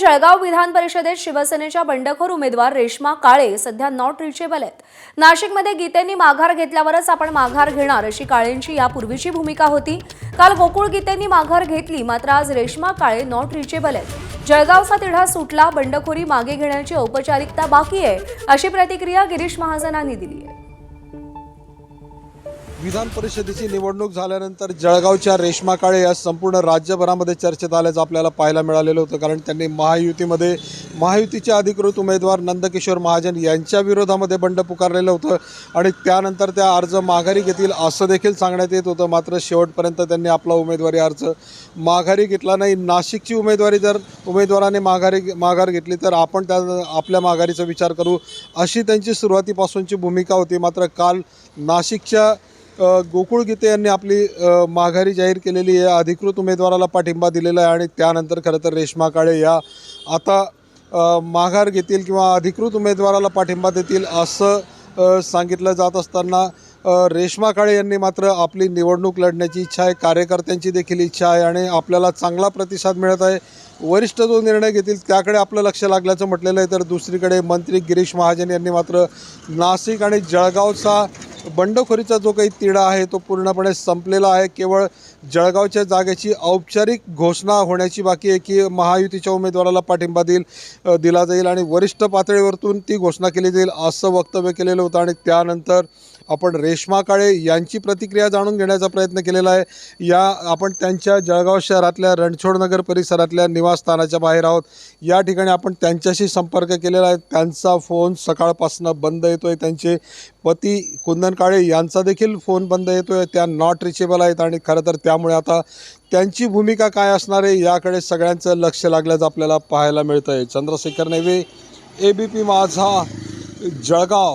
जळगाव विधान परिषदेत शिवसेनेच्या बंडखोर उमेदवार रेश्मा काळे सध्या नॉट रिचेबल आहेत। नाशिकमध्ये गीतेंनी माघार घेतल्यावरच आपण माघार घेणार अशी काळेंची यापूर्वीची भूमिका होती। काल गोकुळ गीतेंनी माघार घेतली, मात्र आज रेश्मा काळे नॉट रिचेबल आहेत। जळगावचा तिढा सुटला, बंडखोरी मागे घेण्याची औपचारिकता बाकी आहे, अशी प्रतिक्रिया गिरीश महाजनांनी दिली आहे। विधान परिषदेची निवडणूक झाल्यानंतर जळगावच्या रेश्मा काळे या संपूर्ण राज्यभरामध्ये चर्चेत आल्याचं आपल्याला पाहायला मिळालेलं होतं। कारण त्यांनी महायुतीचे अधिकृत उमेदवार नंदकिशोर महाजन यांच्या विरोधामध्ये बंड पुकारलेलं होतं आणि त्यानंतर त्या अर्ज माघारी घेतील असं देखील सांगण्यात येत होतं। मात्र शेवटपर्यंत त्यांनी आपला उमेदवारी अर्ज माघारी घेतला नाही। नाशिकची उमेदवारी जर उमेदवाराने माघार घेतली तर आपण आपल्या माघारीचा विचार करू, अशी त्यांची सुरुवातीपासूनची भूमिका होती। मात्र काल नाशिकच्या गोकुळ गीते यांनी आपली माघारी जाहीर केलेली आहे, अधिकृत उमेदवाराला पाठिंबा दिलेला आहे आणि त्यानंतर खरं तर रेश्मा काळे या आता माघार घेतील किंवा अधिकृत उमेदवाराला पाठिंबा देतील असं सांगितलं जात असताना रेश्मा काळे यांनी मात्र आपली निवडणूक लढण्याची इच्छा आहे, कार्यकर्त्यांची देखील इच्छा आहे आणि आपल्याला चांगला प्रतिसाद मिळत आहे। वरिष्ठ जो निर्णय घेतील त्याकडे आपलं लक्ष लागल्याचं म्हटलेलं आहे। तर दुसरीकडे मंत्री गिरीश महाजन यांनी मात्र नाशिक आणि जळगावचा बंडखोरीचा जो काही तिढा आहे तो पूर्णपणे संपलेला आहे। केवळ जळगावच्या जागेची औपचारिक घोषणा होण्याची बाकी आहे की महायुतीच्या उमेदवाराला पाठिंबा दिला जाईल आणि वरिष्ठ पातळीवरतून ती घोषणा केली जाईल असं वक्तव्य केलेलं होतं। आणि त्यानंतर आपण रेश्मा काळे यांची प्रतिक्रिया जाणून घेण्याचा प्रयत्न केलेला आहे। आपण त्यांच्या जळगाव शहरातल्या रणछोडनगर परिसरातल्या निवासस्थानाच्या बाहेर आहोत। या ठिकाणी आपण त्यांच्याशी संपर्क केलेला आहे। त्यांचा फोन सकाळपासून बंद येतो आहे। त्यांचे पती कुंदन काळे यांचा देखील फोन बंद येतो आहे, त्या नॉट रिचेबल आहेत आणि खरं तर त्यामुळे आता त्यांची भूमिका काय असणार आहे याकडे सगळ्यांचं लक्ष लागल्याचं आपल्याला पाहायला मिळतं आहे। चंद्रशेखर नेवे, ABP माझा, जळगाव।